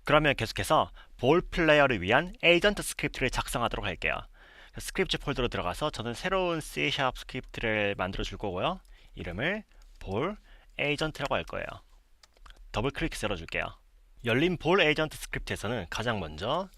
그러면 계속해서 볼 플레이어를 위한 에이전트 스크립트를 작성하도록 할게요. 스크립트 폴더로 들어가서 저는 새로운 C# 스크립트를 만들어 줄 거고요. 이름을 볼 에이전트라고 할 거예요. 더블 클릭 열어줄게요. 열린 볼 에이전트 스크립트에서는 가장 먼저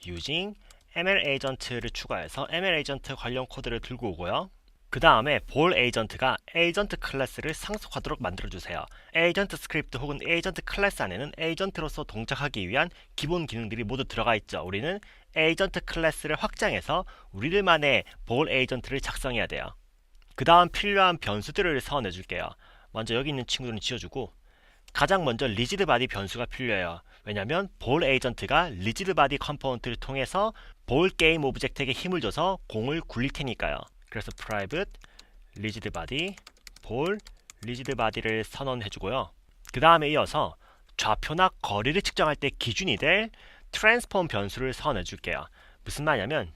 using ML 에이전트를 추가해서 ML 에이전트 관련 코드를 들고 오고요. 그 다음에 볼 에이전트가 에이전트 클래스를 상속하도록 만들어주세요. 에이전트 스크립트 혹은 에이전트 클래스 안에는 에이전트로서 동작하기 위한 기본 기능들이 모두 들어가 있죠. 우리는 에이전트 클래스를 확장해서 우리들만의 볼 에이전트를 작성해야 돼요. 그 다음 필요한 변수들을 서원해 줄게요. 먼저 여기 있는 친구들은 지워주고, 가장 먼저 리지드 바디 변수가 필요해요. 왜냐면 볼 에이전트가 리지드 바디 컴포넌트를 통해서 볼 게임 오브젝트에게 힘을 줘서 공을 굴릴 테니까요. 그래서 private rigid body 볼 rigid body를 선언해 주고요. 그 다음에 이어서 좌표나 거리를 측정할 때 기준이 될 transform 변수를 선언해 줄게요. 무슨 말이냐면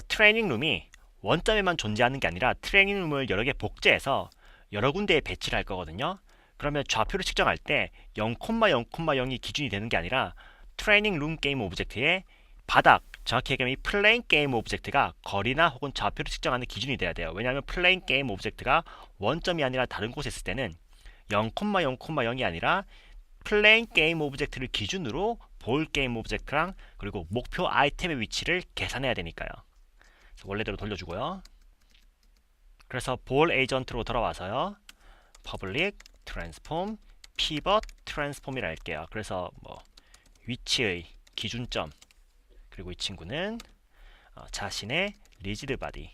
트레이닝 룸이 원점에만 존재하는 게 아니라 트레이닝 룸을 여러 개 복제해서 여러 군데에 배치를 할 거거든요. 그러면 좌표를 측정할 때 0,0,0이 기준이 되는 게 아니라 트레이닝 룸 게임 오브젝트의 바닥, 정확히 얘기하면 이 플레인 게임 오브젝트가 거리나 혹은 좌표를 측정하는 기준이 돼야 돼요. 왜냐하면 플레인 게임 오브젝트가 원점이 아니라 다른 곳에 있을 때는 0,0,0이 아니라 플레인 게임 오브젝트를 기준으로 볼 게임 오브젝트랑 그리고 목표 아이템의 위치를 계산해야 되니까요. 원래대로 돌려주고요. 그래서 볼 에이전트로 돌아와서요. public transform pivot transform이라 할게요. 그래서 위치의 기준점, 그리고 이 친구는 자신의 리지드 바디,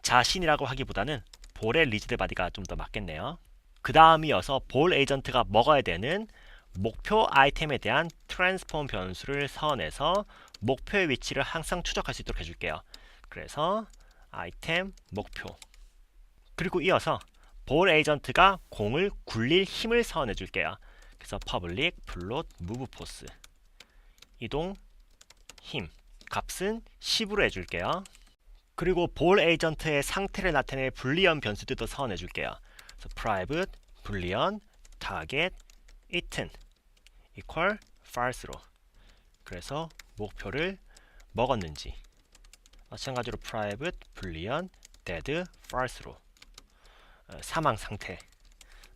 자신이라고 하기보다는 볼의 리지드 바디가 좀 더 맞겠네요. 그 다음 이어서 볼 에이전트가 먹어야 되는 목표 아이템에 대한 트랜스폼 변수를 선언해서 목표의 위치를 항상 추적할 수 있도록 해줄게요. 그래서 아이템 목표, 그리고 이어서 볼 에이전트가 공을 굴릴 힘을 선언해 줄게요. 그래서 public float move force, 이동 힘 값은 10으로 해줄게요. 그리고 볼 에이전트의 상태를 나타낼 불리언 변수들도 선언해 줄게요. 그래서 private boolean target eaten equal false로, 그래서 목표를 먹었는지, 마찬가지로 private boolean dead false로 사망 상태,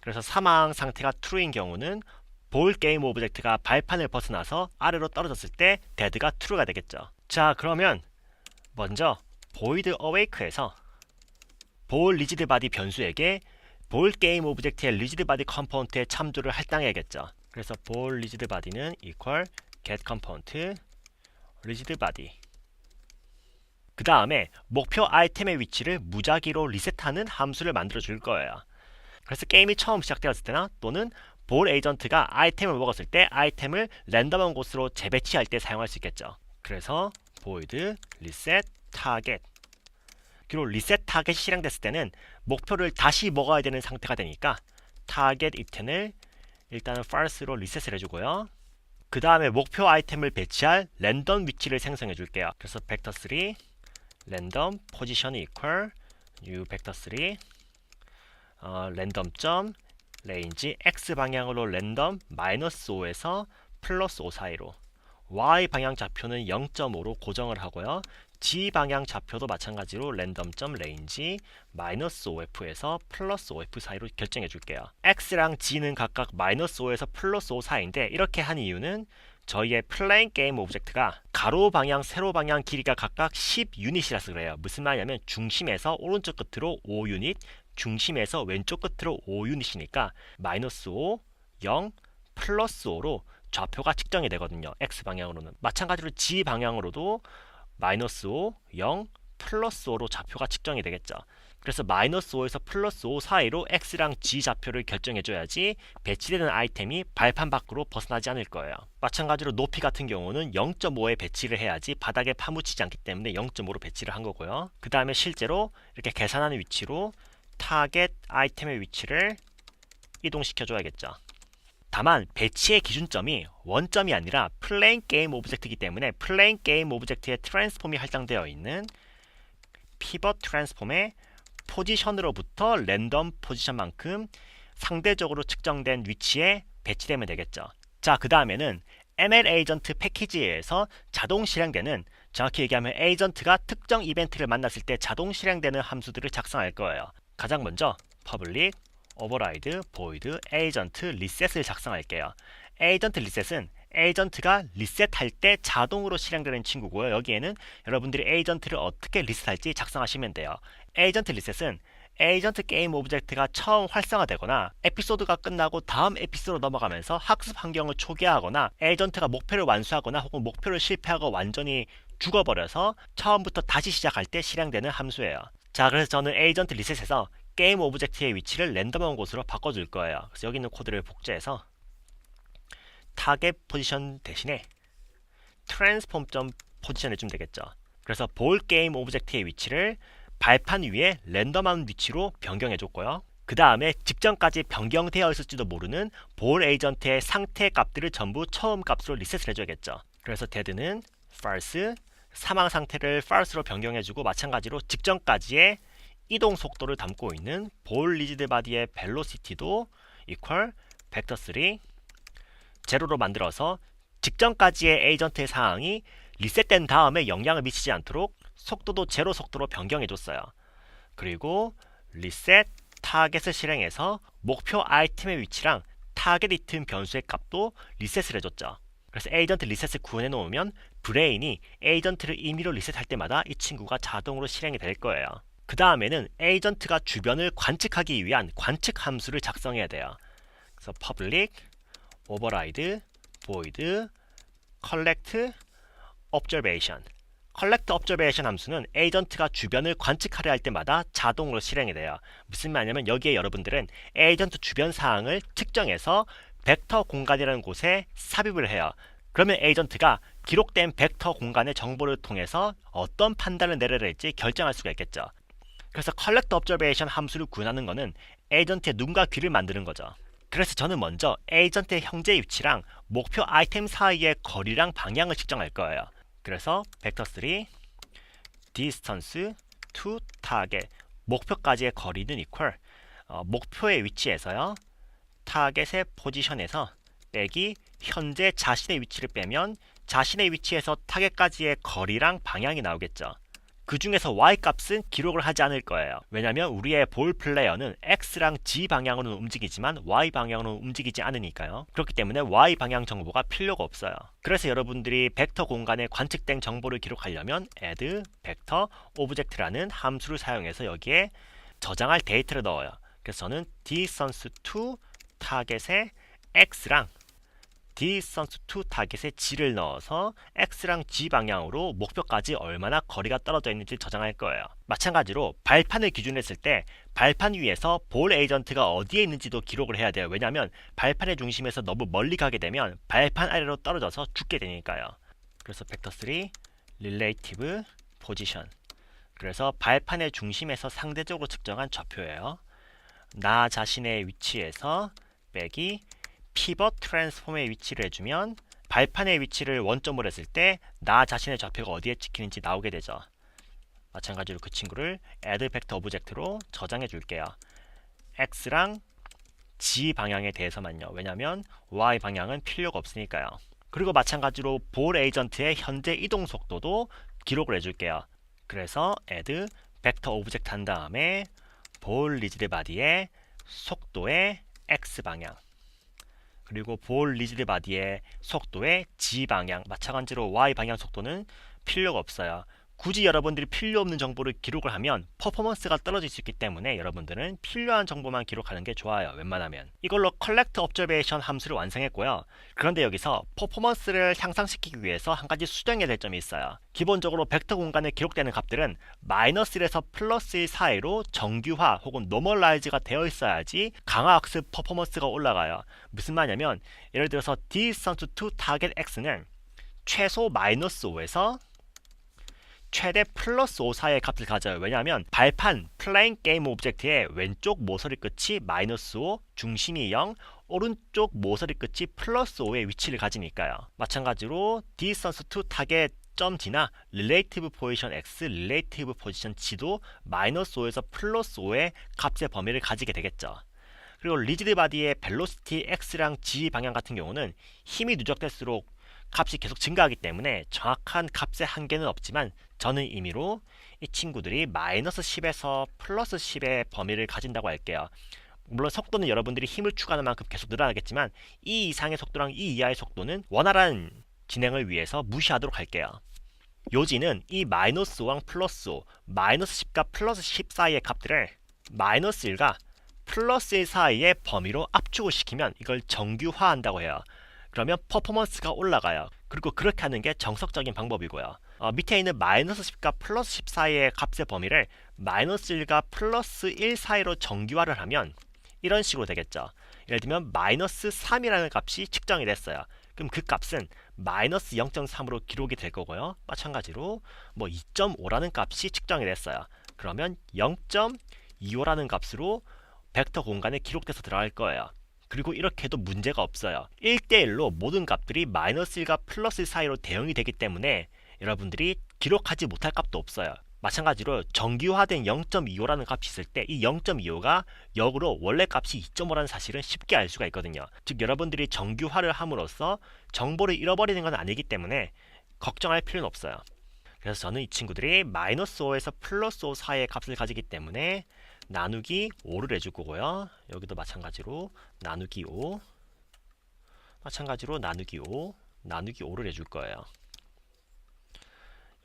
그래서 사망 상태가 true인 경우는 볼 게임 오브젝트가 발판을 벗어나서 아래로 떨어졌을 때 dead가 true가 되겠죠. 자, 그러면 먼저 void awake에서 볼 리지드 바디 변수에게 볼 게임 오브젝트의 리지드 바디 컴포넌트에 참조를 할당해야겠죠. 그래서 볼 리지드 바디는 equal get component 리지드 바디, 그 다음에 목표 아이템의 위치를 무작위로 리셋하는 함수를 만들어 줄 거예요. 그래서 게임이 처음 시작되었을 때나 또는 볼 에이전트가 아이템을 먹었을 때 아이템을 랜덤한 곳으로 재배치할 때 사용할 수 있겠죠. 그래서 void reset target, 그리고 리셋 타겟이 실행됐을 때는 목표를 다시 먹어야 되는 상태가 되니까 target eaten을 일단은 false로 리셋을 해주고요. 그 다음에 목표 아이템을 배치할 랜덤 위치를 생성해 줄게요. 그래서 vector3 랜덤 포지션 equal new vector3 랜덤 range x 방향으로 랜덤 -5에서 +5 사이로, y 방향 좌표는 0.5로 고정을 하고요. g 방향 좌표도 마찬가지로 랜덤 range -5f에서 +5f 사이로 결정해 줄게요. x랑 g는 각각 -5에서 +5 사이인데 이렇게 한 이유는 저희의 플레인 게임 오브젝트가 가로 방향, 세로 방향 길이가 각각 10유닛이라서 그래요. 무슨 말이냐면 중심에서 오른쪽 끝으로 5유닛, 중심에서 왼쪽 끝으로 5유닛이니까 -5, 0, +5로 좌표가 측정이 되거든요. X방향으로는. 마찬가지로 G방향으로도 -5, 0, +5로 좌표가 측정이 되겠죠. 그래서 -5에서 +5 사이로 X랑 G 좌표를 결정해줘야지 배치되는 아이템이 발판 밖으로 벗어나지 않을 거예요. 마찬가지로 높이 같은 경우는 0.5에 배치를 해야지 바닥에 파묻히지 않기 때문에 0.5로 배치를 한 거고요. 그 다음에 실제로 이렇게 계산하는 위치로 타겟 아이템의 위치를 이동시켜줘야겠죠. 다만 배치의 기준점이 원점이 아니라 플레인 게임 오브젝트이기 때문에 플레인 게임 오브젝트의 트랜스폼이 할당되어 있는 피벗 트랜스폼의 포지션으로부터 랜덤 포지션만큼 상대적으로 측정된 위치에 배치되면 되겠죠. 자, 그 다음에는 ML 에이전트 패키지에서 자동 실행되는, 정확히 얘기하면 에이전트가 특정 이벤트를 만났을 때 자동 실행되는 함수들을 작성할 거예요. 가장 먼저 public override void agent reset을 작성할게요. agent reset은 에이전트가 리셋할 때 자동으로 실행되는 친구고요. 여기에는 여러분들이 에이전트를 어떻게 리셋할지 작성하시면 돼요. 에이전트 리셋은 에이전트 게임 오브젝트가 처음 활성화되거나 에피소드가 끝나고 다음 에피소드로 넘어가면서 학습 환경을 초기화하거나 에이전트가 목표를 완수하거나 혹은 목표를 실패하고 완전히 죽어버려서 처음부터 다시 시작할 때 실행되는 함수예요. 자, 그래서 저는 에이전트 리셋에서 게임 오브젝트의 위치를 랜덤한 곳으로 바꿔줄 거예요. 그래서 여기 있는 코드를 복제해서 타겟 포지션 대신에 트랜스폼 포지션 해주면 되겠죠. 그래서 볼 게임 오브젝트의 위치를 발판 위에 랜덤한 위치로 변경해줬고요. 그 다음에 직전까지 변경되어 있을지도 모르는 볼 에이전트의 상태 값들을 전부 처음 값으로 리셋을 해줘야겠죠. 그래서 dead는 false, 사망 상태를 false로 변경해주고, 마찬가지로 직전까지의 이동 속도를 담고 있는 볼 리지드 바디의 velocity도 equal vector3 제로로 만들어서 직전까지의 에이전트의 상황이 리셋된 다음에 영향을 미치지 않도록 속도도 제로 속도로 변경해줬어요. 그리고 리셋 타겟을 실행해서 목표 아이템의 위치랑 타겟 이튼 변수의 값도 리셋을 해줬죠. 그래서 에이전트 리셋을 구현해 놓으면 브레인이 에이전트를 임의로 리셋할 때마다 이 친구가 자동으로 실행이 될 거예요. 그 다음에는 에이전트가 주변을 관측하기 위한 관측 함수를 작성해야 돼요. 그래서 public override void collect observation. collect observation 함수는 에이전트가 주변을 관측하려 할 때마다 자동으로 실행이 돼요. 무슨 말이냐면 여기에 여러분들은 에이전트 주변 사항을 측정해서 벡터 공간이라는 곳에 삽입을 해요. 그러면 에이전트가 기록된 벡터 공간의 정보를 통해서 어떤 판단을 내려야 할지 결정할 수가 있겠죠. 그래서 collect observation 함수를 구현하는 것은 에이전트의 눈과 귀를 만드는 거죠. 그래서 저는 먼저 에이전트의 현재 위치랑 목표 아이템 사이의 거리랑 방향을 측정할 거예요. 그래서 vector3 distance to target, 목표까지의 거리는 equal 목표의 위치에서요 타겟의 포지션에서 빼기 현재 자신의 위치를 빼면 자신의 위치에서 타겟까지의 거리랑 방향이 나오겠죠. 그 중에서 y 값은 기록을 하지 않을 거예요. 왜냐면 우리의 볼 플레이어는 x랑 z 방향으로 움직이지만 y 방향으로 움직이지 않으니까요. 그렇기 때문에 y 방향 정보가 필요가 없어요. 그래서 여러분들이 벡터 공간에 관측된 정보를 기록하려면 add vector object라는 함수를 사용해서 여기에 저장할 데이터를 넣어요. 그래서 저는 distance to target의 x랑 distance to target의 g를 넣어서 x랑 g 방향으로 목표까지 얼마나 거리가 떨어져 있는지 저장할 거예요. 마찬가지로 발판을 기준으로 했을 때 발판 위에서 볼 에이전트가 어디에 있는지도 기록을 해야 돼요. 왜냐하면 발판의 중심에서 너무 멀리 가게 되면 발판 아래로 떨어져서 죽게 되니까요. 그래서 vector3 relative position, 그래서 발판의 중심에서 상대적으로 측정한 좌표예요. 나 자신의 위치에서 빼기 피벗 트랜스폼의 위치를 해주면 발판의 위치를 원점으로 했을 때 나 자신의 좌표가 어디에 찍히는지 나오게 되죠. 마찬가지로 그 친구를 add vector object로 저장해 줄게요. x랑 g 방향에 대해서만요. 왜냐하면 y 방향은 필요가 없으니까요. 그리고 마찬가지로 볼 에이전트의 현재 이동 속도도 기록을 해줄게요. 그래서 add vector object 한 다음에 볼 리지드 바디의 속도의 x 방향, 그리고 볼 리지드 바디의 속도의 g 방향, 마찬가지로 y 방향 속도는 필요가 없어요. 굳이 여러분들이 필요 없는 정보를 기록을 하면 퍼포먼스가 떨어질 수 있기 때문에 여러분들은 필요한 정보만 기록하는 게 좋아요. 웬만하면. 이걸로 collect observation 함수를 완성했고요. 그런데 여기서 퍼포먼스를 향상시키기 위해서 한 가지 수정해야 될 점이 있어요. 기본적으로 벡터 공간에 기록되는 값들은 -1에서 +1 사이로 정규화 혹은 노멀라이즈가 되어 있어야지 강화 학습 퍼포먼스가 올라가요. 무슨 말이냐면 예를 들어서 distance to target x는 최소 -5에서 최대 +5 사이의 값을 가져요. 왜냐하면 발판 플레잉 게임 오브젝트의 왼쪽 모서리 끝이 -5, 중심이 0, 오른쪽 모서리 끝이 +5의 위치를 가지니까요. 마찬가지로 distance to target.d나 relative position x, relative position g도 -5에서 +5의 값의 범위를 가지게 되겠죠. 그리고 리지드 바디의 velocity x랑 g 방향 같은 경우는 힘이 누적될수록 값이 계속 증가하기 때문에 정확한 값의 한계는 없지만 저는 임의로 이 친구들이 마이너스 10에서 플러스 10의 범위를 가진다고 할게요. 물론 속도는 여러분들이 힘을 추가하는 만큼 계속 늘어나겠지만 이 이상의 속도랑 이 이하의 속도는 원활한 진행을 위해서 무시하도록 할게요. 요지는 이 마이너스 5랑 플러스 5, 마이너스 10과 플러스 10 사이의 값들을 마이너스 1과 플러스 1 사이의 범위로 압축을 시키면 이걸 정규화한다고 해요. 그러면 퍼포먼스가 올라가요. 그리고 그렇게 하는 게 정석적인 방법이고요. 밑에 있는 마이너스 10과 플러스 10 사이의 값의 범위를 마이너스 1과 플러스 1 사이로 정규화를 하면 이런 식으로 되겠죠. 예를 들면 마이너스 3이라는 값이 측정이 됐어요. 그럼 그 값은 마이너스 0.3으로 기록이 될 거고요. 마찬가지로 뭐 2.5라는 값이 측정이 됐어요. 그러면 0.25라는 값으로 벡터 공간에 기록돼서 들어갈 거예요. 그리고 이렇게 해도 문제가 없어요. 1대1로 모든 값들이 마이너스 1과 플러스 1 사이로 대응이 되기 때문에 여러분들이 기록하지 못할 값도 없어요. 마찬가지로 정규화된 0.25라는 값이 있을 때 이 0.25가 역으로 원래 값이 2.5라는 사실은 쉽게 알 수가 있거든요. 즉 여러분들이 정규화를 함으로써 정보를 잃어버리는 건 아니기 때문에 걱정할 필요는 없어요. 그래서 저는 이 친구들이 마이너스 5에서 플러스 5 사이의 값을 가지기 때문에 나누기 5를 해줄 거고요. 여기도 마찬가지로 나누기 5, 마찬가지로 나누기 5, 나누기 5를 해줄 거예요.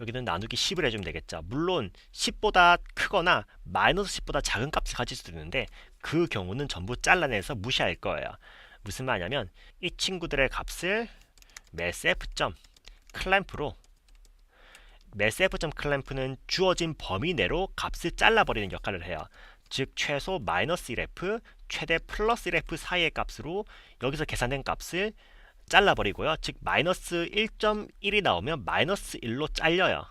여기는 나누기 10을 해주면 되겠죠. 물론 10보다 크거나 마이너스 10보다 작은 값을 가질 수도 있는데 그 경우는 전부 잘라내서 무시할 거예요. 무슨 말이냐면 이 친구들의 값을 massf.clamp로 massf.clamp는 주어진 범위 내로 값을 잘라버리는 역할을 해요. 즉 최소 마이너스 1f, 최대 플러스 1f 사이의 값으로 여기서 계산된 값을 잘라버리고요. 즉 마이너스 1.1이 나오면 마이너스 1로 잘려요.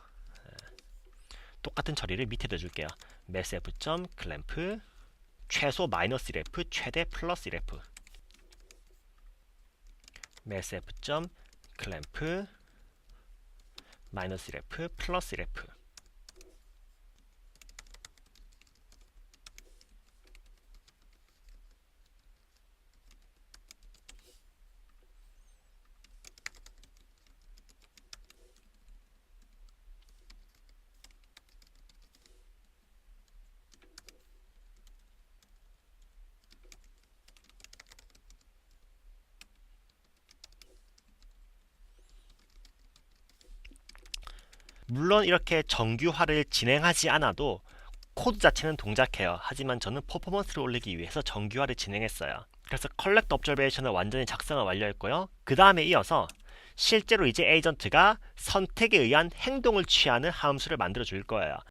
똑같은 처리를 밑에도 해줄게요. massf.clamp 최소 마이너스 1f, 최대 플러스 1f massf.clamp 마이너스 1f 플러스 1f 물론 이렇게 정규화를 진행하지 않아도 코드 자체는 동작해요. 하지만 저는 퍼포먼스를 올리기 위해서 정규화를 진행했어요. 그래서 컬렉트 옵저베이션을 완전히 작성을 완료했고요. 그 다음에 이어서 실제로 이제 에이전트가 선택에 의한 행동을 취하는 함수를 만들어 줄 거예요.